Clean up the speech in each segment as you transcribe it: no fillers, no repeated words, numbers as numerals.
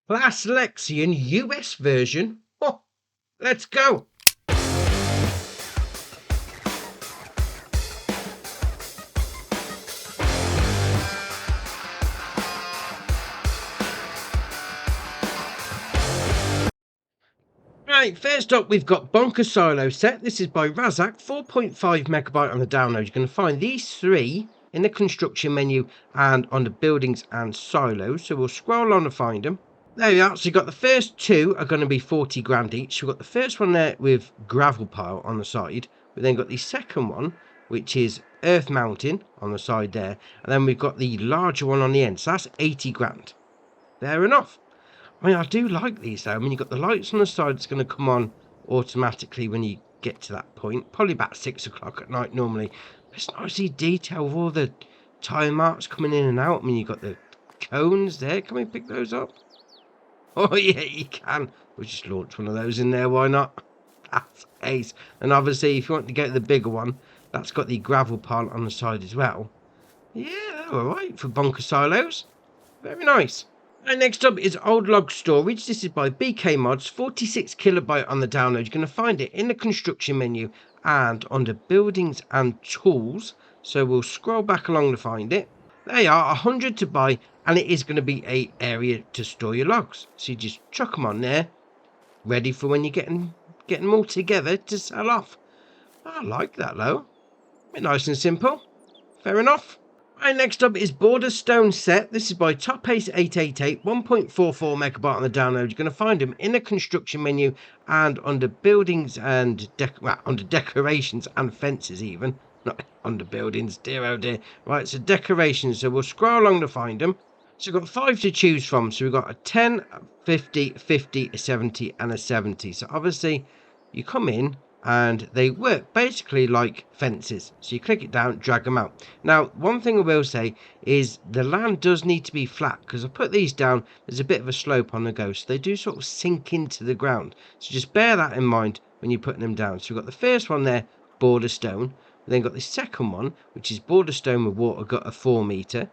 Class Lexion US version. Oh, let's go. Right, first up we've got Bonker Silo Set. This is by Razak, 4.5 megabyte on the download. You're going to find these three in the construction menu and on the buildings and silos. So we'll scroll on to find them. There we are. So you've got the first two are going to be 40 grand each. We've got the first one there with gravel pile on the side. We then got the second one, which is earth mountain on the side there. And then we've got the larger one on the end. So that's 80 grand. Fair enough. I mean, I do like these though. I mean, you've got the lights on the side that's going to come on automatically when you get to that point. Probably about 6 o'clock at night normally. But it's nicely detailed with all the tire marks coming in and out. I mean, you've got the cones there. Can we pick those up? Oh yeah, you can. We'll just launch one of those in there, why not? That's ace. And obviously, if you want to get the bigger one, that's got the gravel pile on the side as well. Yeah, alright for bunker silos. Very nice. And next up is Old Log Storage. This is by BK Mods, 46 kilobyte on the download. You're going to find it in the construction menu and under buildings and tools. So we'll scroll back along to find it. They are 100 to buy, and it is going to be a area to store your logs. So you just chuck them on there, ready for when you're getting them all together to sell off. I like that though. Nice and simple. Fair enough. Right, next up is Border Stone Set. This is by Top Ace 888, 1.44 megabyte on the download. You're going to find them in the construction menu and under buildings and under decorations and fences even. Not under buildings, dear oh dear. Right, so decorations. So we'll scroll along to find them. So we've got 5 to choose from. So we've got a 10, a 50, 50, a 70 and a 70. So obviously you come in and they work basically like fences. So you click it down, drag them out. Now, one thing I will say is the land does need to be flat, because I put these down, there's a bit of a slope on the go, so they do sort of sink into the ground. So just bear that in mind when you're putting them down. So we've got the first one there, border stone. We then got the second one, which is border stone with water gutter 4 meter.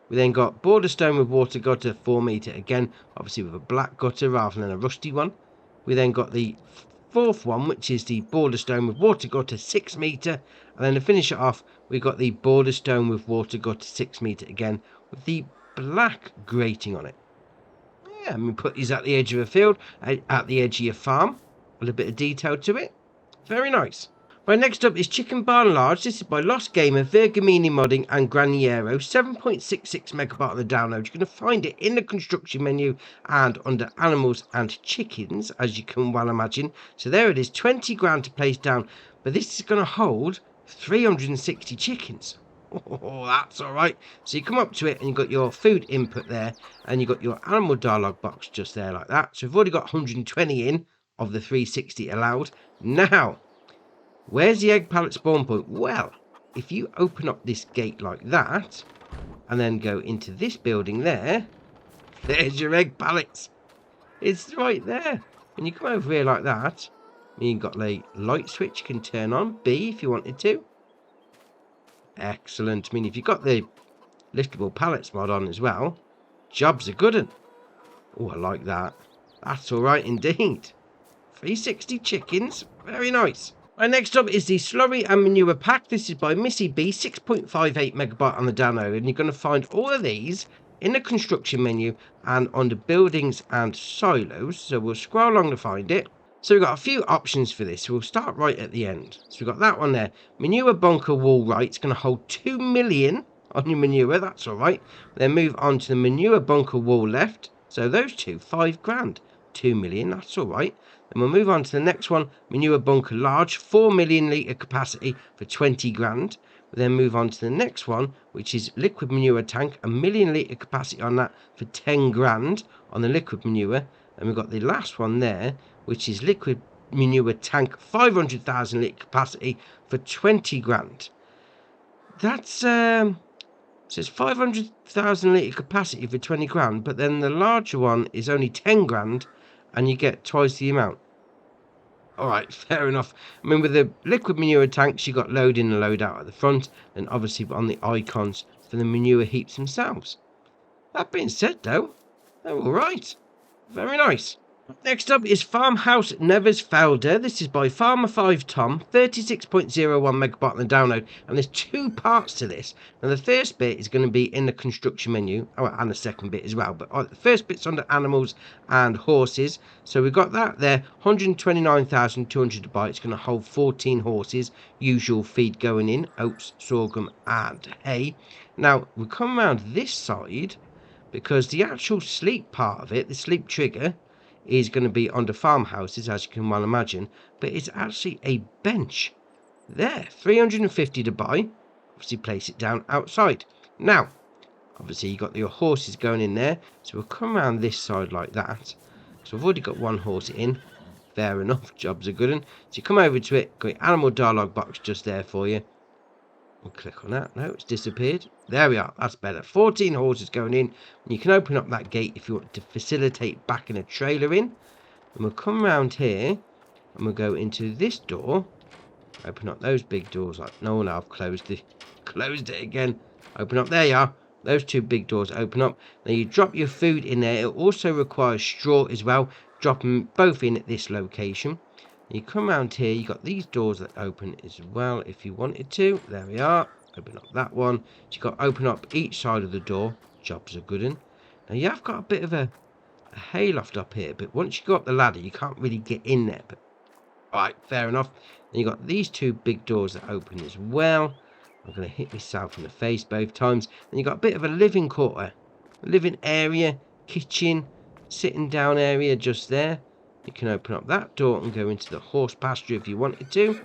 We then got border stone with water gutter 4 meter, again, obviously with a black gutter rather than a rusty one. We then got the fourth one, which is the border stone with water gutter 6 meter, and then to finish it off we've got the border stone with water gutter 6 meter again with the black grating on it. Yeah, I mean, put these at the edge of a field, at the edge of your farm, with a bit of detail to it. Very nice. Right, next up is Chicken Barn Large. This is by Lost Gamer, Vergamini Modding and Graniero, 7.66 megabyte on the download. You're going to find it in the construction menu and under animals and chickens, as you can well imagine. So there it is, 20 grand to place down, but this is going to hold 360 chickens. Oh, that's all right. So you come up to it and you've got your food input there, and you've got your animal dialogue box just there like that. So we've already got 120 in of the 360 allowed. Now, where's the egg pallet spawn point? Well, if you open up this gate like that, and then go into this building there, there's your egg pallets. It's right there. When you come over here like that, you've got a light switch you can turn on, B if you wanted to. Excellent. I mean, if you've got the liftable pallets mod on as well, job's a good one. Oh, I like that. That's all right indeed. 360 chickens. Very nice. Right, next up is the Slurry and Manure Pack. This is by Missy B, 6.58 megabyte on the download, and you're going to find all of these in the construction menu and under buildings and silos. So we'll scroll along to find it. So we've got a few options for this. We'll start right at the end. So we've got that one there. Manure bunker wall right. It's going to hold 2 million on your manure. That's all right. Then move on to the manure bunker wall left. So those two, 5 grand. 2 million. That's all right. Then we'll move on to the next one, manure bunker large, 4 million litre capacity for 20 grand. We'll then move on to the next one, which is liquid manure tank, 1 million litre capacity on that for 10 grand on the liquid manure. And we've got the last one there, which is liquid manure tank, 500,000 litre capacity for 20 grand. That's, so it's 500,000 litre capacity for 20 grand, but then the larger one is only 10 grand, and you get twice the amount. Alright, fair enough. I mean, with the liquid manure tanks, you got load in and load out at the front, and obviously on the icons for the manure heaps themselves. That being said, though, they're alright. Very nice. Next up is Farmhouse Neversfelder. This is by Farmer 5 Tom, 36.01 megabyte on the download, and there's two parts to this. Now the first bit is going to be in the construction menu, and the second bit as well, but the first bit's under animals and horses. So we've got that there, 129,200 bytes, going to hold 14 horses, usual feed going in, oats, sorghum and hay. Now we come around this side, because the actual sleep part of it, the sleep trigger, is going to be under farmhouses, as you can well imagine, but it's actually a bench. There, 350 to buy. Obviously place it down outside. Now, obviously you got your horses going in there, so we'll come around this side like that. So I've already got one horse in. Fair enough, job's a good one. So you come over to it, got your animal dialogue box just there for you. We'll click on that. No, it's disappeared. There we are. That's better. 14 horses going in. And you can open up that gate if you want to facilitate backing a trailer in. And we'll come around here and we'll go into this door. Open up those big doors. Like, no, I've closed it. Closed it again. Open up. There you are. Those two big doors open up. Now you drop your food in there. It also requires straw as well. Drop them both in at this location. You come around here, you got these doors that open as well if you wanted to. There we are. Open up that one. So you've got to open up each side of the door. Job's a good one. Now you have got a bit of a hayloft up here, but once you go up the ladder, you can't really get in there. But alright, fair enough. Then you got these two big doors that open as well. I'm going to hit myself in the face both times. Then you got a bit of a living quarter, living area, kitchen, sitting down area just there. You can open up that door and go into the horse pasture if you wanted to.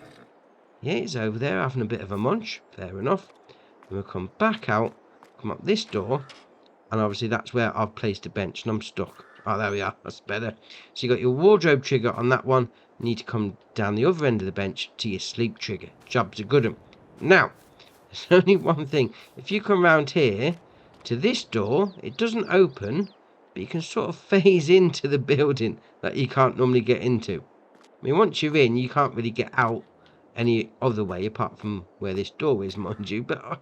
Yeah, it's over there having a bit of a munch. Fair enough. Then we'll come back out, come up this door, and obviously that's where I've placed a bench and I'm stuck. Oh, there we are. That's better. So you got your wardrobe trigger on that one. You need to come down the other end of the bench to your sleep trigger. Job's a good one. Now, there's only one thing. If you come round here to this door, it doesn't open, but you can sort of phase into the building that you can't normally get into. I mean, once you're in, you can't really get out any other way apart from where this door is, mind you, but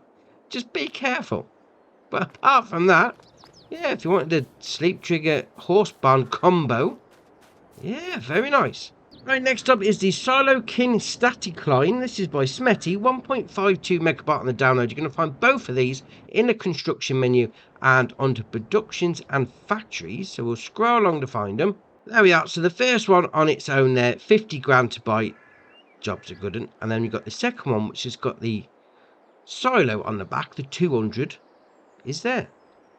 just be careful. But apart from that, yeah, if you wanted a sleep trigger horse barn combo, yeah, very nice. Right, next up is the Silo King Static Line. This is by Smetty, 1.52 megabyte on the download. You're going to find both of these in the construction menu and under productions and factories. So we'll scroll along to find them. There we are. So the first one on its own there, 50 grand to buy. Job's a good one. And then we've got the second one, which has got the silo on the back, the 200 is there,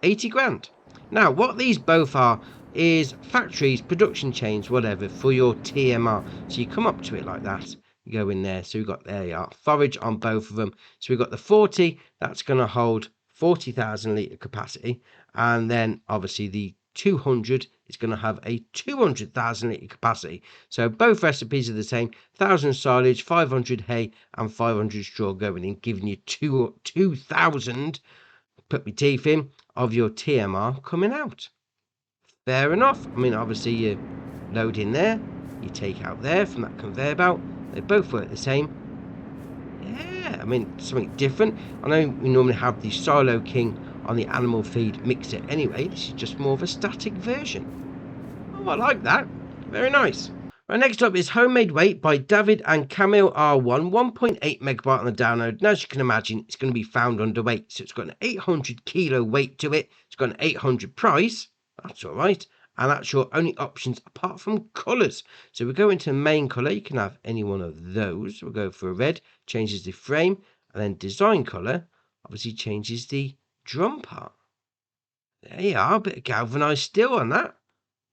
80 grand. Now, what these both are is factories, production chains, whatever, for your TMR. So you come up to it like that, you go in there. So we've got, there you are, forage on both of them. So we've got the 40, that's going to hold 40,000 litre capacity. And then obviously the 200 is going to have a 200,000 litre capacity. So both recipes are the same, 1,000 silage, 500 hay and 500 straw going in, giving you 2,000, put my teeth in, of your TMR coming out. Fair enough. I mean, obviously you load in there, you take out there from that conveyor belt. They both work the same. Yeah, I mean, something different. I know we normally have the Silo King on the animal feed mixer anyway. This is just more of a static version. Oh, I like that. Very nice. Right, next up is Homemade Weight by David and Camille R1, 1.8 megabyte on the download. And as you can imagine, it's going to be found underweight. So it's got an 800 kilo weight to it. It's got an 800 price. That's all right. And that's your only options apart from colours. So we go into the main colour. You can have any one of those. We'll go for a red, changes the frame. And then design colour, obviously changes the drum part. There you are, a bit of galvanised steel on that.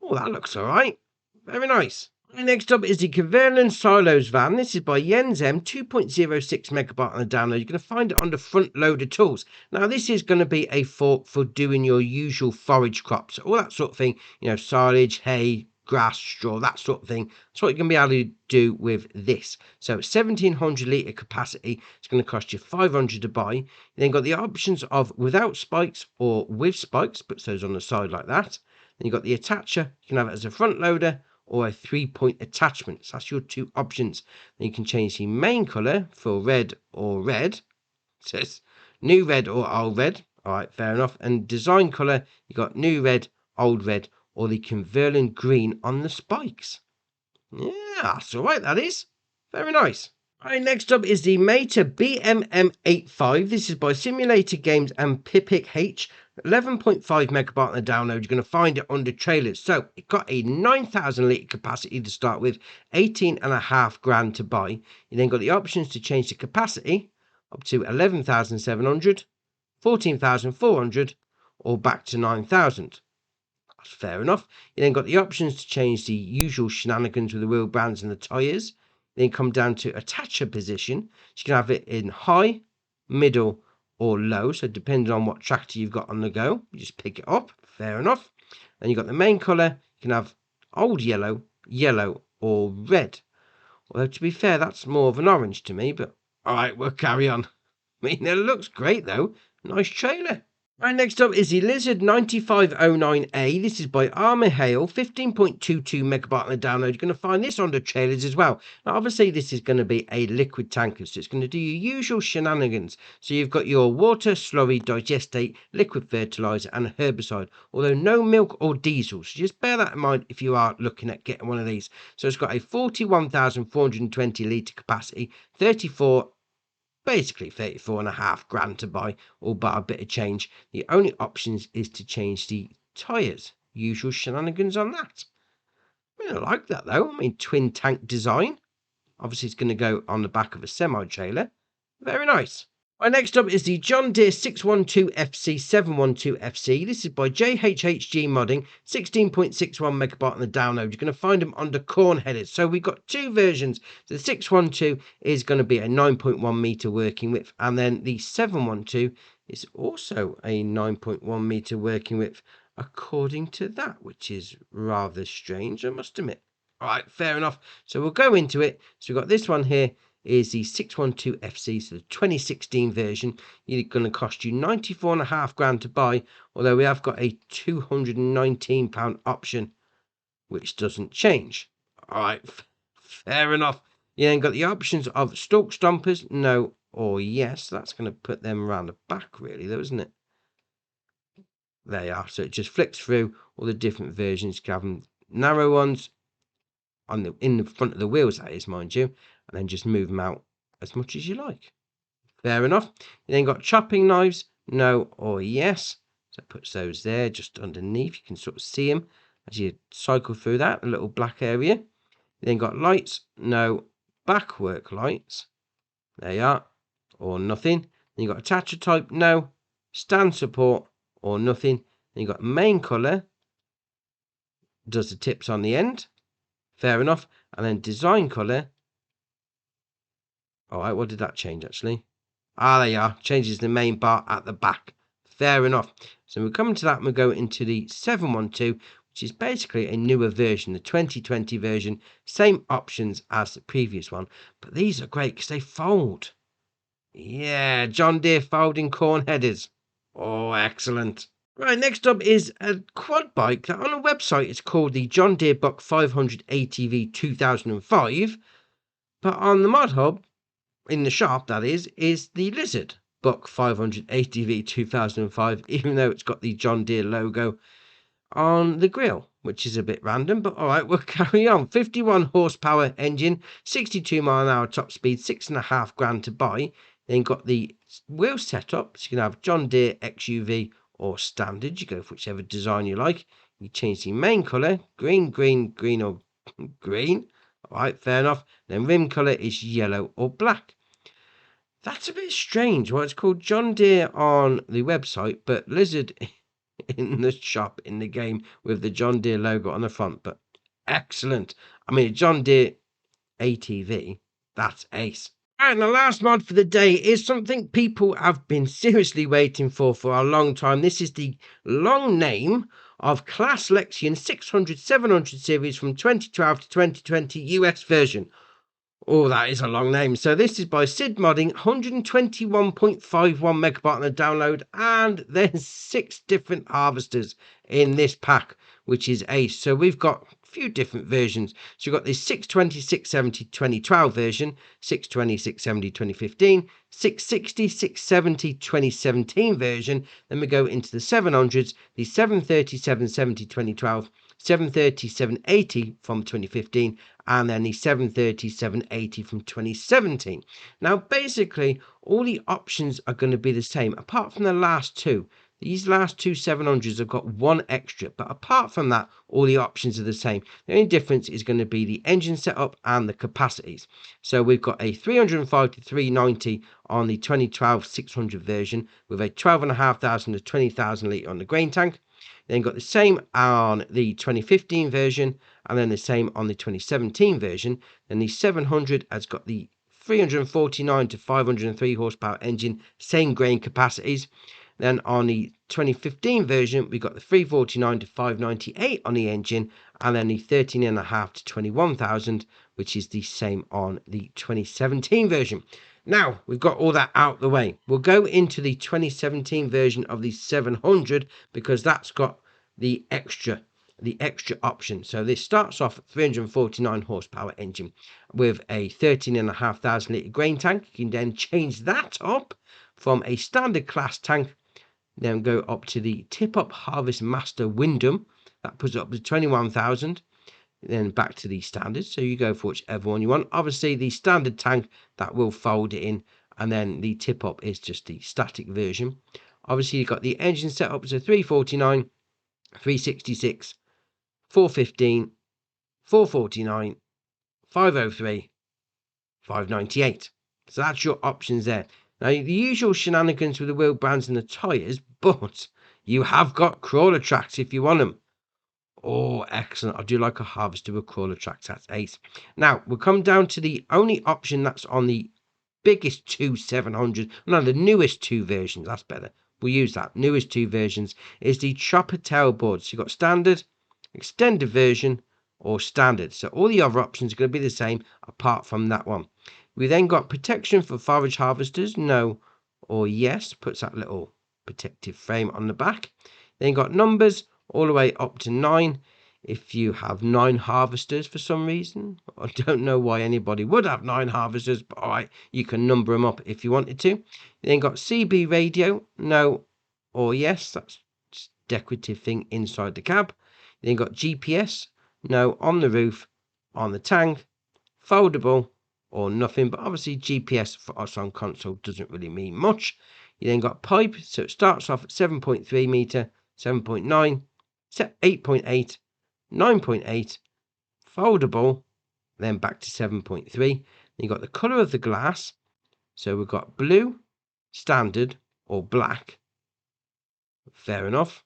Oh, that looks all right. Very nice. Next up is the Caverland Silos van. This is by Jens M, 2.06 megabyte on the download. You're going to find it on the front loader tools. Now, this is going to be a fork for doing your usual forage crops, all that sort of thing. You know, silage, hay, grass, straw, that sort of thing. That's what you're going to be able to do with this. So 1,700 litre capacity. It's going to cost you 500 to buy. You then got the options of without spikes or with spikes. Puts those on the side like that. Then you've got the attacher. You can have it as a front loader or a 3-point attachment. So that's your two options. Then you can change the main colour for red or red. It says new red or old red. All right, fair enough. And design colour, you got new red, old red, or the Converland green on the spikes. Yeah, that's all right, that is. Very nice. Right, next up is the Meta BMM85. This is by Simulator Games and Pipic H. 11.5 megabyte on the download. You're going to find it under trailers. So it got a 9,000 litre capacity to start with, 18.5 grand to buy. You then got the options to change the capacity up to 11,700, 14,400, or back to 9,000. That's fair enough. You then got the options to change the usual shenanigans with the wheel bands and the tyres. Then come down to attacher position. So you can have it in high, middle, or low. So depending on what tractor you've got on the go, you just pick it up. Fair enough. Then you've got the main colour. You can have old yellow, yellow, or red. Although to be fair, that's more of an orange to me. But all right, we'll carry on. I mean, it looks great though. Nice trailer. Right, next up is the Lizard 9509A. This is by Armour Hale, 15.22 megabyte on the download. You're going to find this on the trailers as well. Now, obviously, this is going to be a liquid tanker, so it's going to do your usual shenanigans. So you've got your water, slurry, digestate, liquid fertilizer, and herbicide, although no milk or diesel. So just bear that in mind if you are looking at getting one of these. So it's got a 41,420 litre capacity, basically 34.5 grand to buy, all but a bit of change. The only options is to change the tyres. Usual shenanigans on that. I mean, I like that though. I mean, twin tank design. Obviously, it's going to go on the back of a semi-trailer. Very nice. Right, next up is the John Deere 612FC 712FC. This is by JHHG Modding, 16.61 megabyte on the download. You're going to find them under corn headers. So we've got two versions. The 612 is going to be a 9.1 meter working width, and then the 712 is also a 9.1 meter working width, according to that, which is rather strange, I must admit. All right, fair enough. So we'll go into it. So we've got this one here is the 612FC, so the 2016 version. It's going to cost you 94.5 grand to buy, although we have got a £219 option, which doesn't change. All right, fair enough. You then got the options of stalk stompers, no or yes. That's going to put them around the back, really, though, isn't it? There you are. So it just flicks through all the different versions. You can have them narrow ones in the front of the wheels, that is, mind you, and then just move them out as much as you like. Fair enough. You then got chopping knives, no or yes. So it puts those there just underneath. You can sort of see them as you cycle through that, a little black area. You then got lights, no, backwork lights. There you are, or nothing. Then you got attacher type, no, stand support, or nothing. Then you got main colour, does the tips on the end. Fair enough. And then design colour. All right, what did that change actually? There you are. Changes the main bar at the back. Fair enough. So we're coming to that and we'll go into the 712, which is basically a newer version, the 2020 version. Same options as the previous one. But these are great because they fold. Yeah, John Deere folding corn headers. Oh, excellent. Right, next up is a quad bike that on a website is called the John Deere Buck 500 ATV 2005, but on the Mod Hub, in the shop that is the Lizard Buck 500 ATV 2005, even though it's got the John Deere logo on the grille, which is a bit random, but all right, we'll carry on. 51 horsepower engine, 62 mile an hour top speed, 6.5 grand to buy. Then got the wheel setup, so you can have John Deere XUV or standard. You go for whichever design you like. You change the main colour, green, or green. All right, fair enough. Then rim colour is yellow or black. That's a bit strange. Well, it's called John Deere on the website, but Lizard in the shop, in the game, with the John Deere logo on the front. But excellent. I mean, John Deere ATV, that's ace. And the last mod for the day is something people have been seriously waiting for a long time. This is the long name of Class Lexion 600-700 series from 2012 to 2020 US version. Oh, that is a long name. So this is by Sid Modding, 121.51 megabyte on the download, and there's 6 different harvesters in this pack, which is ace. So we've got a few different versions. So you've got the 620, 670, 2012 version, 620, 670, 2015, 660, 670, 2017 version. Then we go into the 700s, the 730, 770, 2012, 730, 780 from 2015, and then the 730, 780 from 2017. Now, basically, all the options are going to be the same, apart from the last two. These last two 700s have got one extra, but apart from that, all the options are the same. The only difference is going to be the engine setup and the capacities. So we've got a 305 to 390 on the 2012 600 version with a 12,500 to 20,000 litre on the grain tank. Then got the same on the 2015 version, and then the same on the 2017 version. Then the 700 has got the 349 to 503 horsepower engine, same grain capacities. Then on the 2015 version, we got the 349 to 598 on the engine, and then the 13.5 to 21,000, which is the same on the 2017 version. Now we've got all that out the way. We'll go into the 2017 version of the 700 because that's got the extra option. So this starts off at 349 horsepower engine with a 13.500 litre grain tank. You can then change that up from a standard class tank, then go up to the tip-up Harvest Master Windham. That puts it up to 21,000. Then back to the standard, so you go for whichever one you want. Obviously the standard tank, that will fold it in, and then the tip up is just the static version. Obviously you've got the engine set up to 349, 366, 415, 449, 503, 598. So that's your options there. Now the usual shenanigans with the wheel bands and the tyres, but you have got crawler tracks if you want them. Oh, excellent. I do like a harvester with crawler tracks. That's ace. Now, we'll come down to the only option that's on the biggest two 700. No, the newest two versions. That's better. We'll use that. Newest two versions is the chopper tailboard. So you've got standard, extended version, or standard. So all the other options are going to be the same apart from that one. We then got protection for forage harvesters. No or yes. Puts that little protective frame on the back. Then got numbers all the way up to 9 if you have 9 harvesters for some reason. I don't know why anybody would have 9 harvesters, but all right, you can number them up if you wanted to. You then got CB radio, no or yes, that's just decorative thing inside the cab. You then got GPS, no on the roof, on the tank, foldable or nothing, but obviously GPS for us on console doesn't really mean much. You then got pipe, so it starts off at 7.3 meter, 7.9, 8.8, 9.8, foldable, then back to 7.3. You got the color of the glass, so we've got blue, standard, or black. Fair enough.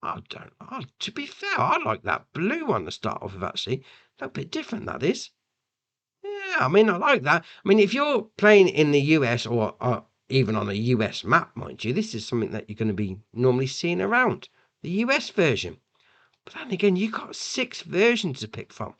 To be fair, I like that blue one to start off with, actually. A little bit different, that is. Yeah, I mean, I like that. I mean, if you're playing in the US or even on a US map, mind you, this is something that you're going to be normally seeing around. The US version. But then again, you've got 6 versions to pick from.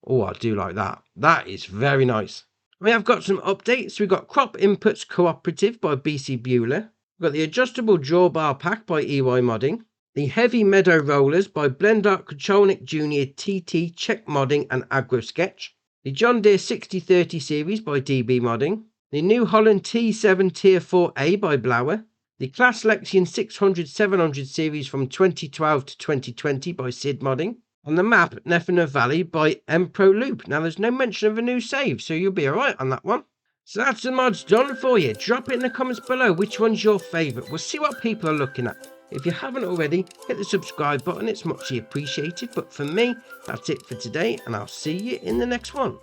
Oh, I do like that. That is very nice. We have got some updates. We've got Crop Inputs Cooperative by BC Bueller. We've got the Adjustable Drawbar Pack by EY Modding. The Heavy Meadow Rollers by Blendart Kocholnik Jr. TT Czech Modding and Agro Sketch. The John Deere 6030 series by DB Modding. The New Holland T7 Tier 4A by Blower. The Class Lexion 600-700 series from 2012 to 2020 by Sid Modding. On the map, Neffener Valley by Empro Loop. Now, there's no mention of a new save, so you'll be alright on that one. So that's the mods done for you. Drop it in the comments below which one's your favourite. We'll see what people are looking at. If you haven't already, hit the subscribe button. It's muchly appreciated. But for me, that's it for today, and I'll see you in the next one.